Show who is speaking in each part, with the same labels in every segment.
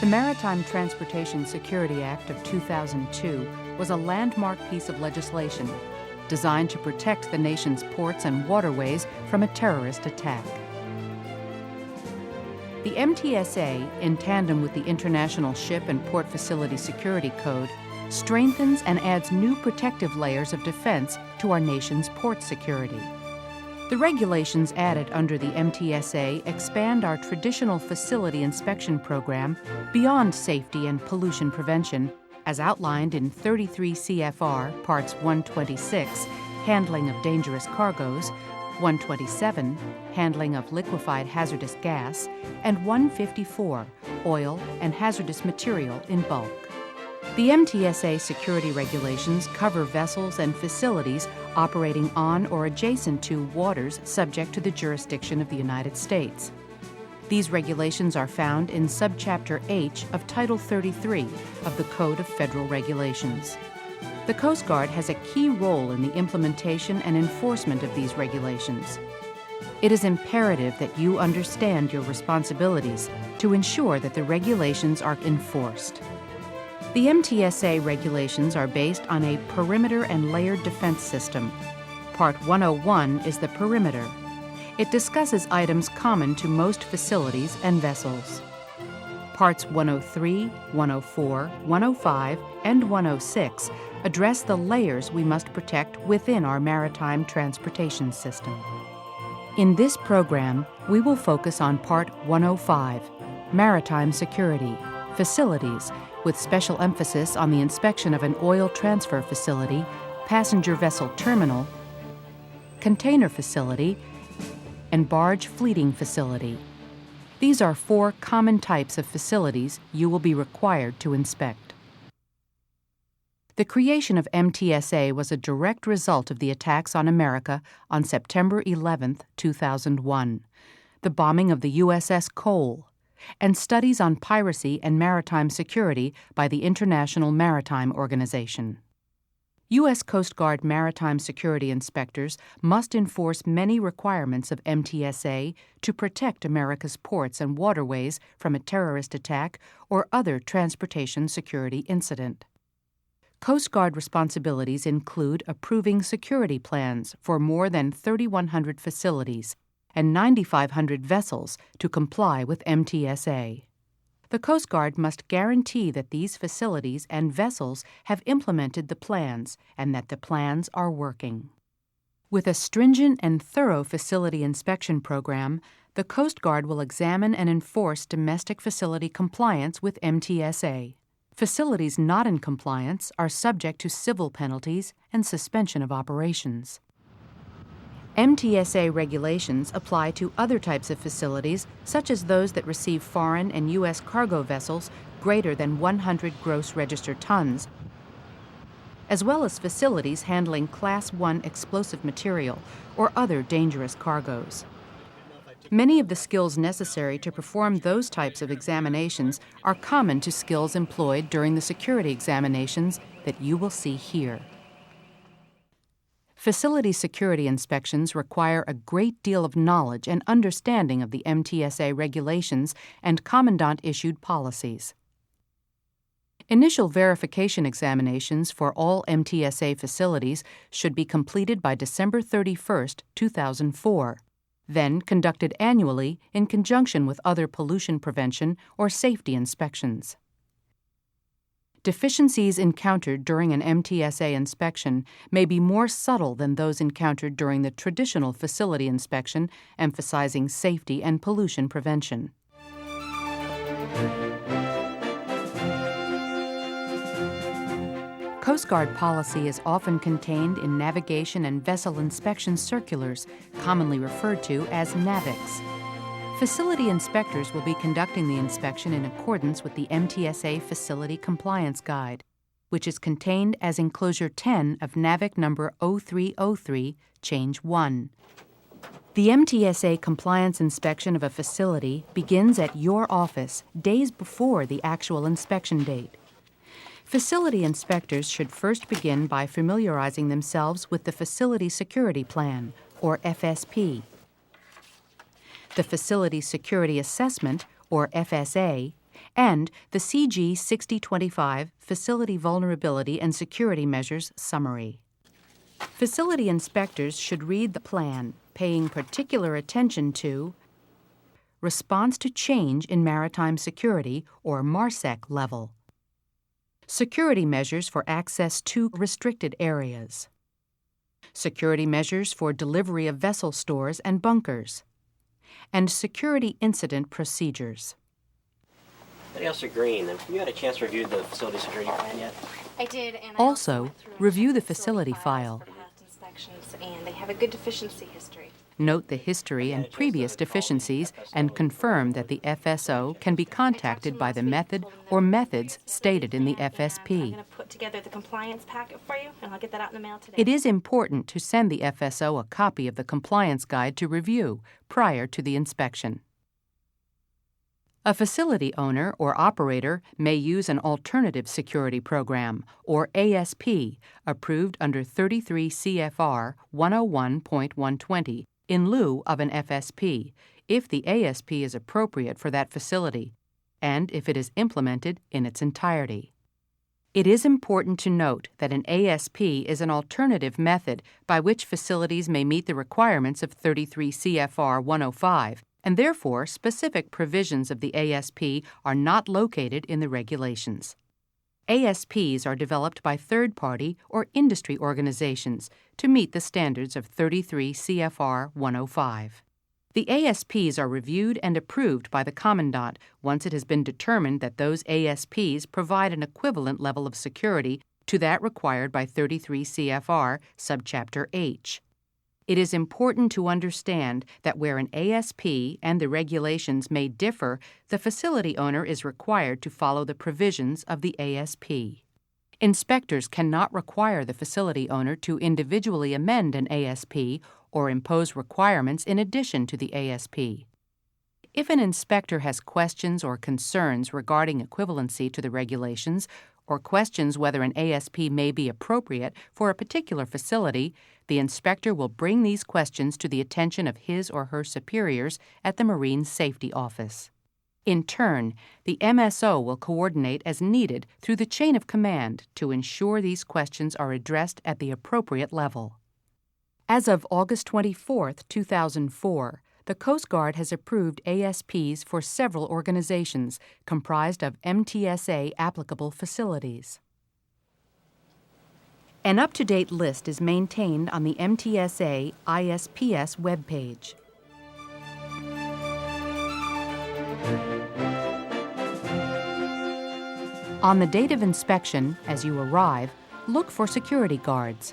Speaker 1: The Maritime Transportation Security Act of 2002 was a landmark piece of legislation designed to protect the nation's ports and waterways from a terrorist attack. The MTSA, in tandem with the International Ship and Port Facility Security Code, strengthens and adds new protective layers of defense to our nation's port security. The regulations added under the MTSA expand our traditional facility inspection program beyond safety and pollution prevention, as outlined in 33 CFR Parts 126, Handling of Dangerous Cargoes, 127, Handling of Liquefied Hazardous Gas, and 154, Oil and Hazardous Material in Bulk. The MTSA security regulations cover vessels and facilities operating on or adjacent to waters subject to the jurisdiction of the United States. These regulations are found in Subchapter H of Title 33 of the Code of Federal Regulations. The Coast Guard has a key role in the implementation and enforcement of these regulations. It is imperative that you understand your responsibilities to ensure that the regulations are enforced. The MTSA regulations are based on a perimeter and layered defense system. Part 101 is the perimeter. It discusses items common to most facilities and vessels. Parts 103, 104, 105, and 106 address the layers we must protect within our maritime transportation system. In this program, we will focus on Part 105, Maritime Security, Facilities, with special emphasis on the inspection of an oil transfer facility, passenger vessel terminal, container facility, and barge fleeting facility. These are 4 common types of facilities you will be required to inspect. The creation of MTSA was a direct result of the attacks on America on September 11, 2001, the bombing of the USS Cole, and studies on piracy and maritime security by the International Maritime Organization. U.S. Coast Guard maritime security inspectors must enforce many requirements of MTSA to protect America's ports and waterways from a terrorist attack or other transportation security incident. Coast Guard responsibilities include approving security plans for more than 3,100 facilities and 9,500 vessels to comply with MTSA. The Coast Guard must guarantee that these facilities and vessels have implemented the plans and that the plans are working. With a stringent and thorough facility inspection program, the Coast Guard will examine and enforce domestic facility compliance with MTSA. Facilities not in compliance are subject to civil penalties and suspension of operations. MTSA regulations apply to other types of facilities, such as those that receive foreign and U.S. cargo vessels greater than 100 gross registered tons, as well as facilities handling Class 1 explosive material or other dangerous cargoes. Many of the skills necessary to perform those types of examinations are common to skills employed during the security examinations that you will see here. Facility security inspections require a great deal of knowledge and understanding of the MTSA regulations and Commandant-issued policies. Initial verification examinations for all MTSA facilities should be completed by December 31, 2004, then conducted annually in conjunction with other pollution prevention or safety inspections. Deficiencies encountered during an MTSA inspection may be more subtle than those encountered during the traditional facility inspection, emphasizing safety and pollution prevention. Coast Guard policy is often contained in navigation and vessel inspection circulars, commonly referred to as NAVICs. Facility inspectors will be conducting the inspection in accordance with the MTSA Facility Compliance Guide, which is contained as Enclosure 10 of NAVIC number 0303, Change 1. The MTSA compliance inspection of a facility begins at your office days before the actual inspection date. Facility inspectors should first begin by familiarizing themselves with the Facility Security Plan, or FSP. The Facility Security Assessment, or FSA, and the CG 6025 Facility Vulnerability and Security Measures Summary. Facility inspectors should read the plan, paying particular attention to response to change in maritime security, or MARSEC level, security measures for access to restricted areas, security measures for delivery of vessel stores and bunkers, and security incident procedures.
Speaker 2: Officer Green, have you had a chance to review the facility security plan yet?
Speaker 3: I did, and
Speaker 1: Also, review the facility file.
Speaker 3: for past inspections, and they have a good deficiency history.
Speaker 1: Note the history and previous deficiencies and confirm that the FSO can be contacted by the method or methods stated in the
Speaker 3: I'm
Speaker 1: FSP.
Speaker 3: going to put together the compliance packet for you, and I'll get that out in the mail today.
Speaker 1: It is important to send the FSO a copy of the compliance guide to review prior to the inspection. A facility owner or operator may use an alternative security program, or ASP, approved under 33 CFR 101.120 in lieu of an FSP, if the ASP is appropriate for that facility, and if it is implemented in its entirety. It is important to note that an ASP is an alternative method by which facilities may meet the requirements of 33 CFR 105, and therefore specific provisions of the ASP are not located in the regulations. ASPs are developed by third-party or industry organizations to meet the standards of 33 CFR 105. The ASPs are reviewed and approved by the Commandant once it has been determined that those ASPs provide an equivalent level of security to that required by 33 CFR subchapter H. It is important to understand that where an ASP and the regulations may differ, the facility owner is required to follow the provisions of the ASP. Inspectors cannot require the facility owner to individually amend an ASP or impose requirements in addition to the ASP. If an inspector has questions or concerns regarding equivalency to the regulations, or questions whether an ASP may be appropriate for a particular facility, the inspector will bring these questions to the attention of his or her superiors at the Marine Safety Office. In turn, the MSO will coordinate as needed through the chain of command to ensure these questions are addressed at the appropriate level. As of August 24, 2004, the Coast Guard has approved ASPs for several organizations comprised of MTSA applicable facilities. An up-to-date list is maintained on the MTSA ISPS webpage. On the date of inspection, as you arrive, look for security guards,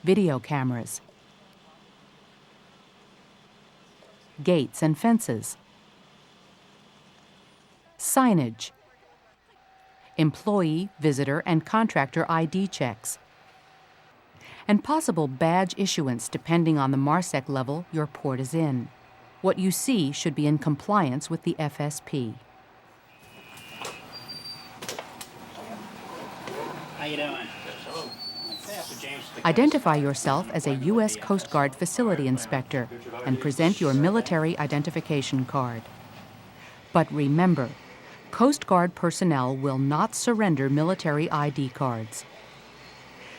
Speaker 1: video cameras, gates and fences, signage, employee, visitor, and contractor ID checks, and possible badge issuance depending on the MARSEC level your port is in. What you see should be in compliance with the FSP.
Speaker 2: How you doing?
Speaker 1: Identify yourself as a U.S. Coast Guard facility inspector and present your military identification card. But remember, Coast Guard personnel will not surrender military ID cards.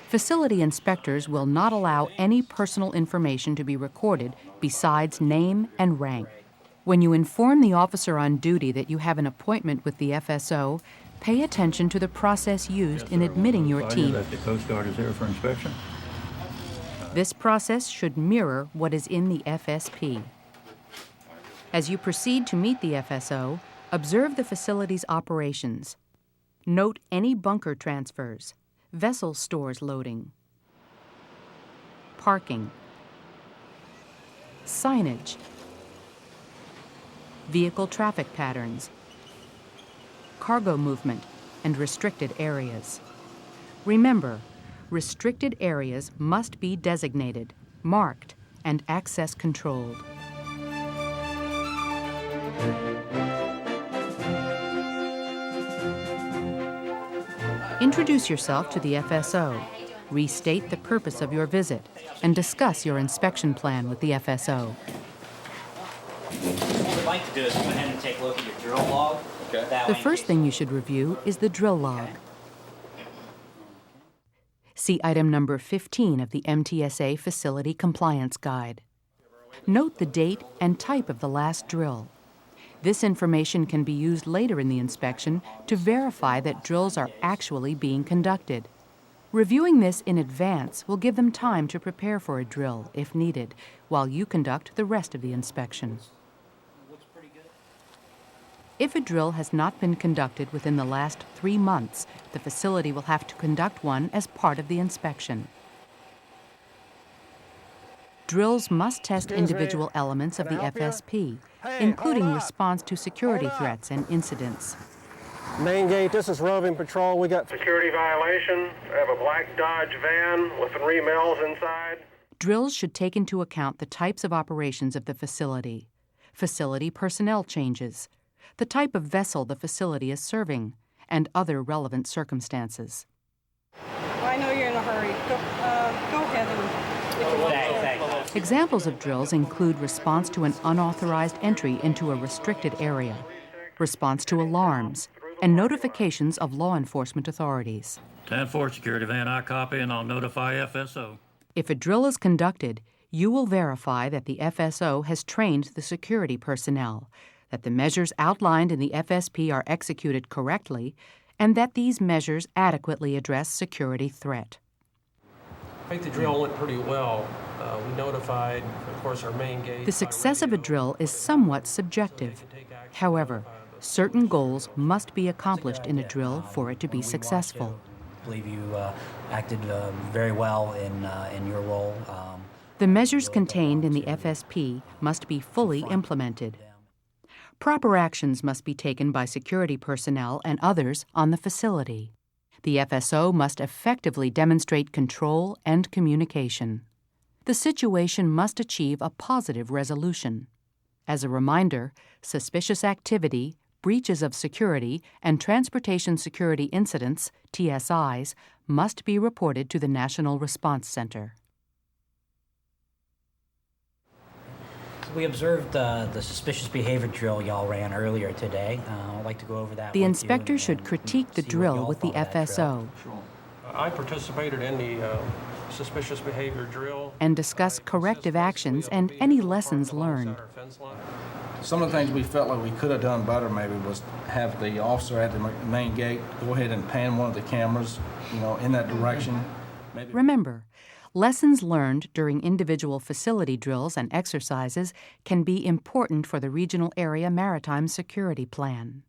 Speaker 1: Facility inspectors will not allow any personal information to be recorded besides name and rank. When you inform the officer on duty that you have an appointment with the FSO, pay attention to the process used in admitting your team.
Speaker 4: That the Coast Guard is here for inspection.
Speaker 1: This process should mirror what is in the FSP. As you proceed to meet the FSO, observe the facility's operations. Note any bunker transfers, vessel stores loading, parking, signage, vehicle traffic patterns, cargo movement, and restricted areas. Remember, restricted areas must be designated, marked, and access controlled. Introduce yourself to the FSO, restate the purpose of your visit, and discuss your inspection plan with the FSO.
Speaker 2: What we'd like to do is go ahead and take a look at your drill log.
Speaker 5: Okay.
Speaker 2: That
Speaker 1: The
Speaker 2: way, in
Speaker 1: first
Speaker 2: case-
Speaker 1: thing you should review is the drill log.
Speaker 2: Okay.
Speaker 1: See item number 15 of the MTSA Facility Compliance Guide. Note the date and type of the last drill. This information can be used later in the inspection to verify that drills are actually being conducted. Reviewing this in advance will give them time to prepare for a drill, if needed, while you conduct the rest of the inspection. If a drill has not been conducted within the last 3 months, the facility will have to conduct one as part of the inspection. Drills must test individual elements of the FSP, including response to security threats and incidents.
Speaker 6: Main gate, this is roving patrol. We got
Speaker 7: Security violation. I have a black Dodge van with 3 males inside.
Speaker 1: Drills should take into account the types of operations of the facility personnel changes, the type of vessel the facility is serving, and other relevant circumstances.
Speaker 8: I know you're in a hurry. Go ahead
Speaker 2: Thanks.
Speaker 1: Examples of drills include response to an unauthorized entry into a restricted area, response to alarms, and notifications of law enforcement authorities.
Speaker 4: 10-4 security van, I copy and I'll notify FSO.
Speaker 1: If a drill is conducted, you will verify that the FSO has trained the security personnel, that the measures outlined in the FSP are executed correctly, and that these measures adequately address security threat.
Speaker 6: I think the drill went pretty well. We notified, of course, our main gate.
Speaker 1: The success of a drill is somewhat subjective. However, certain goals must be accomplished in a drill for it to be successful.
Speaker 9: I believe you acted very well in your role.
Speaker 1: The measures contained in the FSP must be fully implemented. Proper actions must be taken by security personnel and others on the facility. The FSO must effectively demonstrate control and communication. The situation must achieve a positive resolution. As a reminder, suspicious activity, breaches of security, and transportation security incidents, TSIs, must be reported to the National Response Center.
Speaker 9: We observed the suspicious behavior drill y'all ran earlier today. I'd like to go over that.
Speaker 1: The
Speaker 9: with
Speaker 1: inspector
Speaker 9: you
Speaker 1: should
Speaker 9: and
Speaker 1: critique the
Speaker 9: see what
Speaker 1: drill
Speaker 9: y'all
Speaker 1: with the
Speaker 9: thought of that drill.
Speaker 1: FSO
Speaker 6: I participated in the suspicious behavior drill.
Speaker 1: and discuss corrective actions and any lessons learned.
Speaker 5: Some of the things we felt like we could have done better maybe was have the officer at the main gate go ahead and pan one of the cameras, in that direction. Maybe.
Speaker 1: Remember, lessons learned during individual facility drills and exercises can be important for the regional area maritime security plan.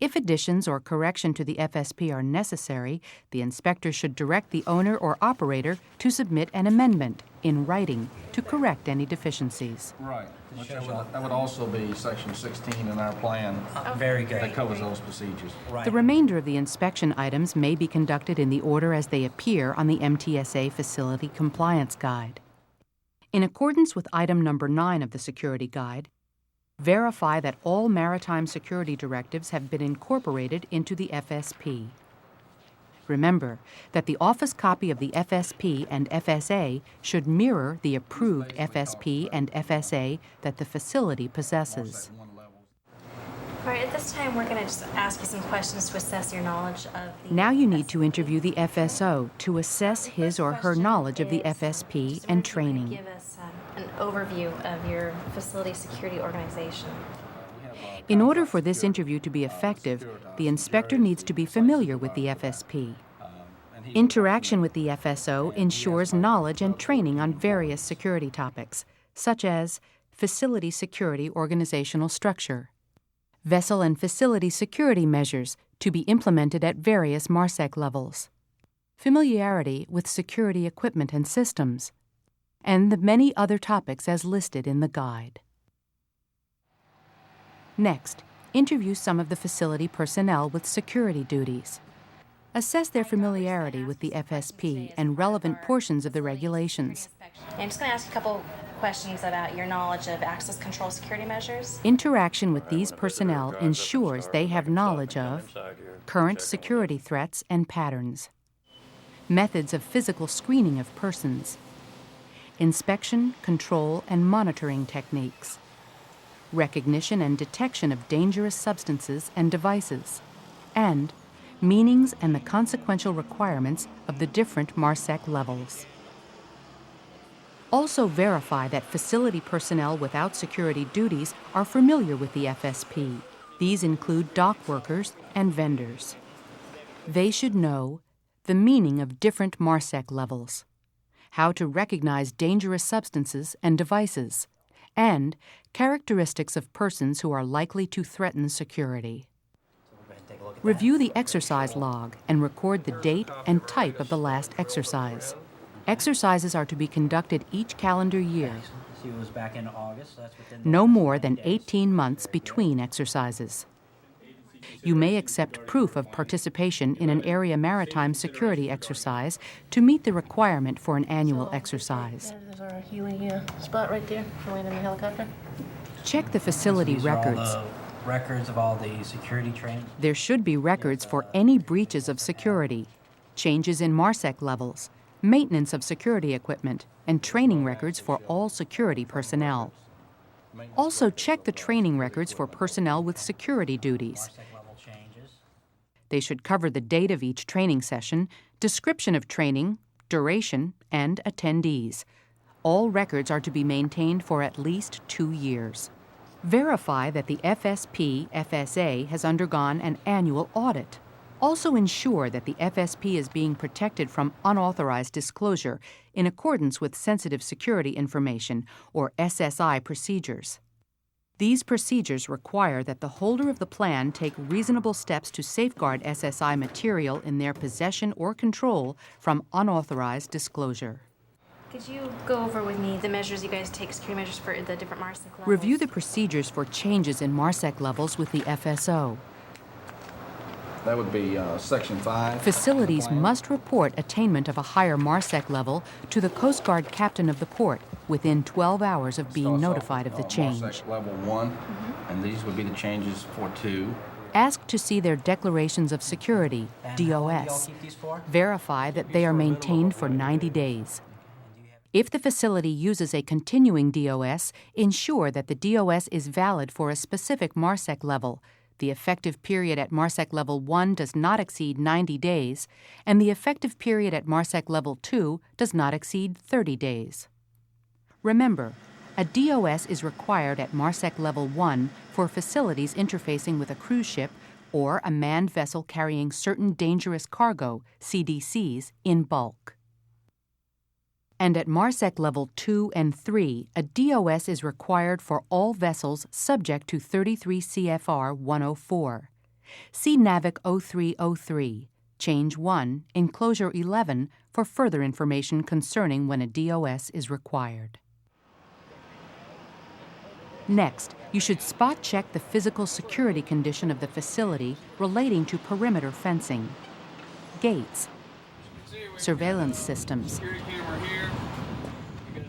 Speaker 1: If additions or correction to the FSP are necessary, the inspector should direct the owner or operator to submit an amendment in writing to correct any deficiencies.
Speaker 5: Right. That would also be section 16 in our plan.
Speaker 9: Very good.
Speaker 5: That covers those procedures.
Speaker 9: Right.
Speaker 1: The remainder of the inspection items may be conducted in the order as they appear on the MTSA Facility Compliance Guide. In accordance with item number 9 of the Security Guide, verify that all maritime security directives have been incorporated into the FSP. Remember that the office copy of the FSP and FSA should mirror the approved FSP and FSA that the facility possesses.
Speaker 3: All right, at this time, we're going to just ask you some questions to assess your knowledge of the...
Speaker 1: Now you need to interview the FSO to assess his or her knowledge of the FSP and training.
Speaker 3: Give us an overview of your facility security organization.
Speaker 1: In order for this interview to be effective, the inspector needs to be familiar with the FSP. Interaction with the FSO ensures knowledge and training on various security topics, such as facility security organizational structure, vessel and facility security measures to be implemented at various MARSEC levels, familiarity with security equipment and systems, and the many other topics as listed in the guide. Next, interview some of the facility personnel with security duties. Assess their familiarity with the FSP and relevant portions of the regulations.
Speaker 3: I'm just going to ask a couple questions about your knowledge of access control security measures.
Speaker 1: Interaction with these personnel ensures they have knowledge of current security threats and patterns, methods of physical screening of persons, inspection, control, and monitoring techniques, recognition and detection of dangerous substances and devices, and meanings and the consequential requirements of the different MARSEC levels. Also verify that facility personnel without security duties are familiar with the FSP. These include dock workers and vendors. They should know the meaning of different MARSEC levels, how to recognize dangerous substances and devices, and characteristics of persons who are likely to threaten security. Review the exercise log and record the date and type of the last exercise. Exercises are to be conducted each calendar year. No more than 18 months between exercises. You may accept proof of participation in an area maritime security exercise to meet the requirement for an annual exercise.
Speaker 10: There's our heli spot right there for landing the helicopter.
Speaker 1: Check the facility records.
Speaker 9: Records of all the security training.
Speaker 1: There should be records for any breaches of security, changes in MARSEC levels, maintenance of security equipment, and training records for all security personnel. Also check the training records for personnel with security duties. They should cover the date of each training session, description of training, duration, and attendees. All records are to be maintained for at least 2 years. Verify that the FSP/FSA has undergone an annual audit. Also ensure that the FSP is being protected from unauthorized disclosure in accordance with Sensitive Security Information, or SSI procedures. These procedures require that the holder of the plan take reasonable steps to safeguard SSI material in their possession or control from unauthorized disclosure.
Speaker 3: Could you go over with me the measures you guys take, security measures for the different MARSEC levels?
Speaker 1: Review the procedures for changes in MARSEC levels with the FSO.
Speaker 5: That would be Section 5.
Speaker 1: Facilities must report attainment of a higher MARSEC level to the Coast Guard captain of the port within 12 hours of being notified of the change.
Speaker 5: MARSEC level 1, and these would be the changes for 2.
Speaker 1: Ask to see their declarations of security, DOS. Verify that they are maintained for 90 days. If the facility uses a continuing DOS, ensure that the DOS is valid for a specific MARSEC level. The effective period at MARSEC level 1 does not exceed 90 days, and the effective period at MARSEC level 2 does not exceed 30 days. Remember, a DOS is required at MARSEC level 1 for facilities interfacing with a cruise ship or a manned vessel carrying certain dangerous cargo, CDCs, in bulk. And at MARSEC level 2 and 3, a DOS is required for all vessels subject to 33 CFR 104. See NAVIC 0303, Change 1, Enclosure 11 for further information concerning when a DOS is required. Next, you should spot check the physical security condition of the facility relating to perimeter fencing, gates, surveillance systems,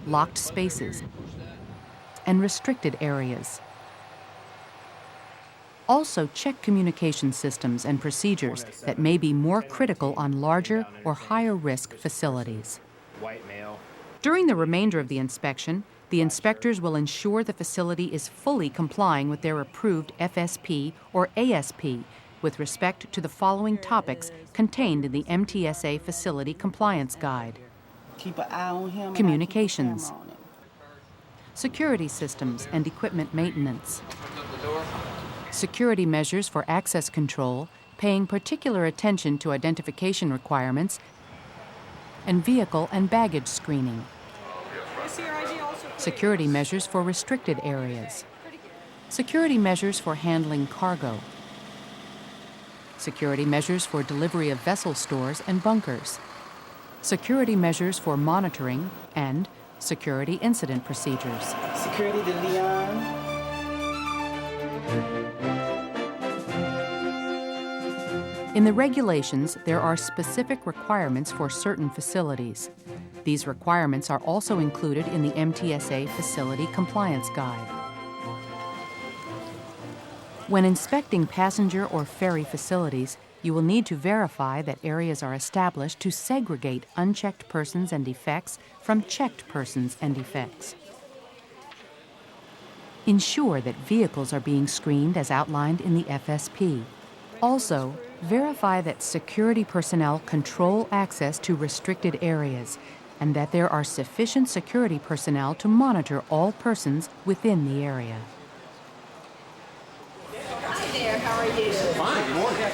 Speaker 1: locked spaces, and restricted areas. Also, check communication systems and procedures that may be more critical on larger or higher risk facilities. During the remainder of the inspection, the inspectors will ensure the facility is fully complying with their approved FSP or ASP with respect to the following topics contained in the MTSA Facility Compliance Guide.
Speaker 10: Keep an eye on him.
Speaker 1: Communications, security systems and equipment maintenance, security measures for access control, paying particular attention to identification requirements, and vehicle and baggage screening, security measures for restricted areas, security measures for handling cargo, security measures for delivery of vessel stores and bunkers, security measures for monitoring, and security incident procedures.
Speaker 10: Security to Leon.
Speaker 1: In the regulations, there are specific requirements for certain facilities. These requirements are also included in the MTSA Facility Compliance Guide. When inspecting passenger or ferry facilities, you will need to verify that areas are established to segregate unchecked persons and effects from checked persons and effects. Ensure that vehicles are being screened as outlined in the FSP. Also, verify that security personnel control access to restricted areas and that there are sufficient security personnel to monitor all persons within the area.
Speaker 11: Hi there, how are you? Fine, good morning.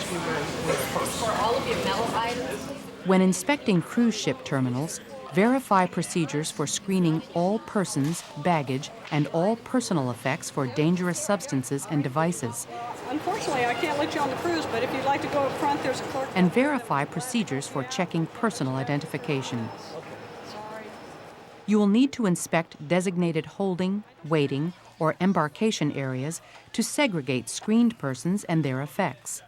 Speaker 11: For all of your metal items.
Speaker 1: When inspecting cruise ship terminals, verify procedures for screening all persons, baggage, and all personal effects for dangerous substances and devices.
Speaker 8: Unfortunately, I can't let you on the cruise, but if you'd like to go up front, there's a clerk.
Speaker 1: And verify procedures for checking personal identification. You will need to inspect designated holding, waiting, or embarkation areas to segregate screened persons and their effects.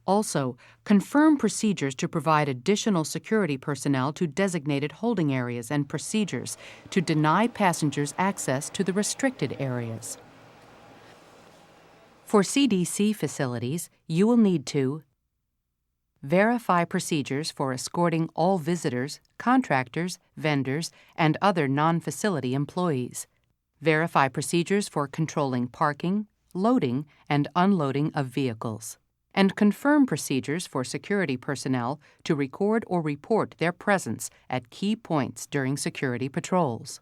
Speaker 1: Also, confirm procedures to provide additional security personnel to designated holding areas and procedures to deny passengers access to the restricted areas. For CDC facilities, you will need to verify procedures for escorting all visitors, contractors, vendors, and other non-facility employees. Verify procedures for controlling parking, loading, and unloading of vehicles. And confirm procedures for security personnel to record or report their presence at key points during security patrols.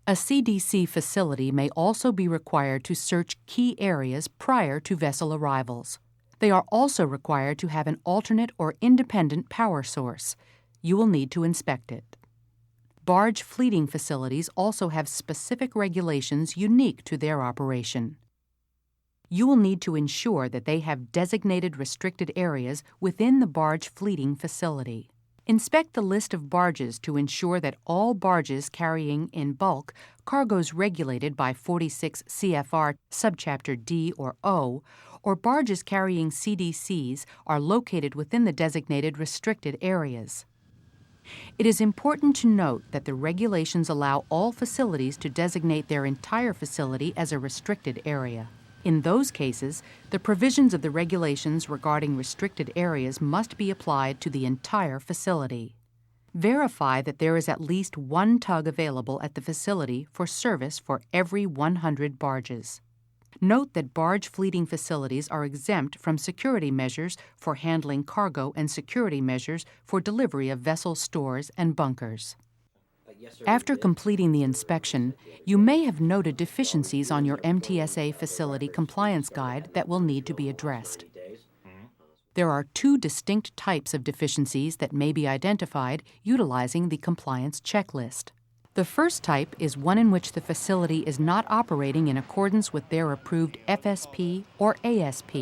Speaker 1: A CDC facility may also be required to search key areas prior to vessel arrivals. They are also required to have an alternate or independent power source. You will need to inspect it. Barge fleeting facilities also have specific regulations unique to their operation. You will need to ensure that they have designated restricted areas within the barge fleeting facility. Inspect the list of barges to ensure that all barges carrying in bulk cargoes regulated by 46 CFR subchapter D or O, or barges carrying CDCs are located within the designated restricted areas. It is important to note that the regulations allow all facilities to designate their entire facility as a restricted area. In those cases, the provisions of the regulations regarding restricted areas must be applied to the entire facility. Verify that there is at least one tug available at the facility for service for every 100 barges. Note that barge fleeting facilities are exempt from security measures for handling cargo and security measures for delivery of vessel stores and bunkers. After completing the inspection, you may have noted deficiencies on your MTSA facility compliance guide that will need to be addressed. There are two distinct types of deficiencies that may be identified utilizing the compliance checklist. The first type is one in which the facility is not operating in accordance with their approved FSP or ASP.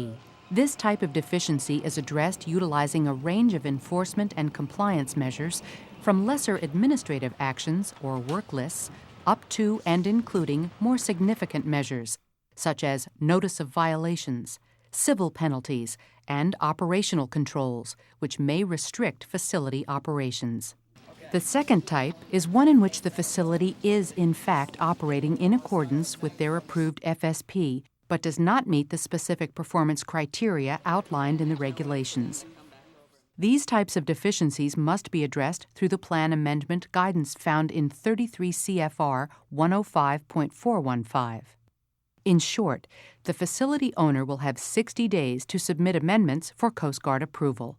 Speaker 1: This type of deficiency is addressed utilizing a range of enforcement and compliance measures from lesser administrative actions or work lists up to and including more significant measures, such as notice of violations, civil penalties, and operational controls, which may restrict facility operations. The second type is one in which the facility is in fact operating in accordance with their approved FSP, but does not meet the specific performance criteria outlined in the regulations. These types of deficiencies must be addressed through the plan amendment guidance found in 33 CFR 105.415. In short, the facility owner will have 60 days to submit amendments for Coast Guard approval.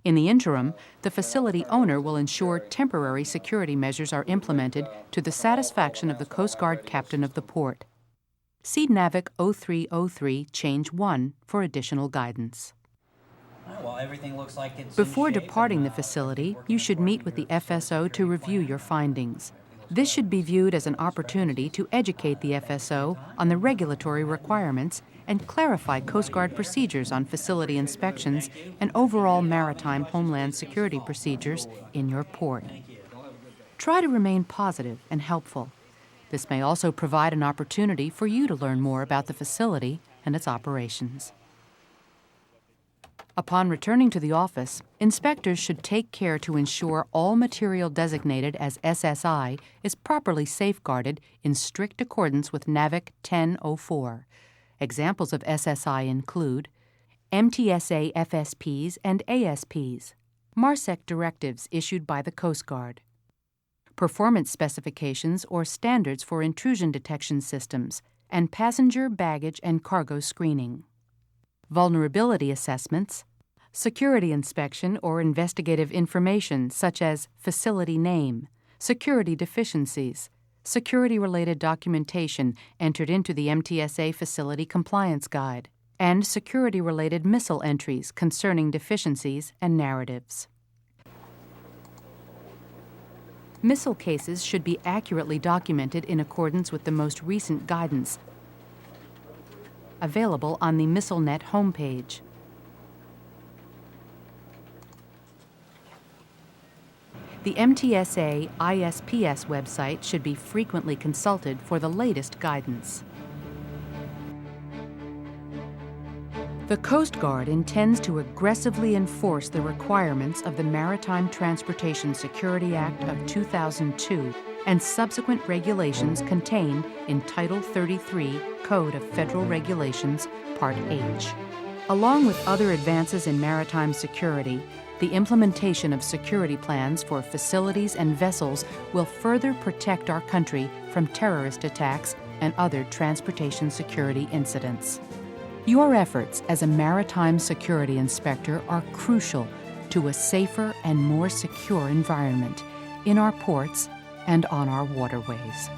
Speaker 1: In the interim, the facility owner will ensure temporary security measures are implemented to the satisfaction of the Coast Guard captain of the port. See NAVIC 0303 Change 1 for additional guidance.
Speaker 9: Well, everything looks like it's
Speaker 1: Before
Speaker 9: in shape
Speaker 1: departing
Speaker 9: and,
Speaker 1: the facility, you should meet with the FSO to review your findings. This should be viewed as an opportunity to educate the FSO on the regulatory requirements and clarify Coast Guard procedures on facility inspections and overall maritime homeland security procedures in your port. Try to remain positive and helpful. This may also provide an opportunity for you to learn more about the facility and its operations. Upon returning to the office, inspectors should take care to ensure all material designated as SSI is properly safeguarded in strict accordance with NAVIC 1004. Examples of SSI include MTSA FSPs and ASPs, MARSEC directives issued by the Coast Guard, performance specifications or standards for intrusion detection systems, and passenger, baggage, and cargo screening. Vulnerability assessments, security inspection or investigative information such as facility name, security deficiencies, security-related documentation entered into the MTSA Facility Compliance Guide, and security-related missile entries concerning deficiencies and narratives. Missile cases should be accurately documented in accordance with the most recent guidance available on the MissileNet homepage. The MTSA ISPS website should be frequently consulted for the latest guidance. The Coast Guard intends to aggressively enforce the requirements of the Maritime Transportation Security Act of 2002 and subsequent regulations contained in Title 33 Code of Federal Regulations, Part H. Along with other advances in maritime security, the implementation of security plans for facilities and vessels will further protect our country from terrorist attacks and other transportation security incidents. Your efforts as a maritime security inspector are crucial to a safer and more secure environment in our ports and on our waterways.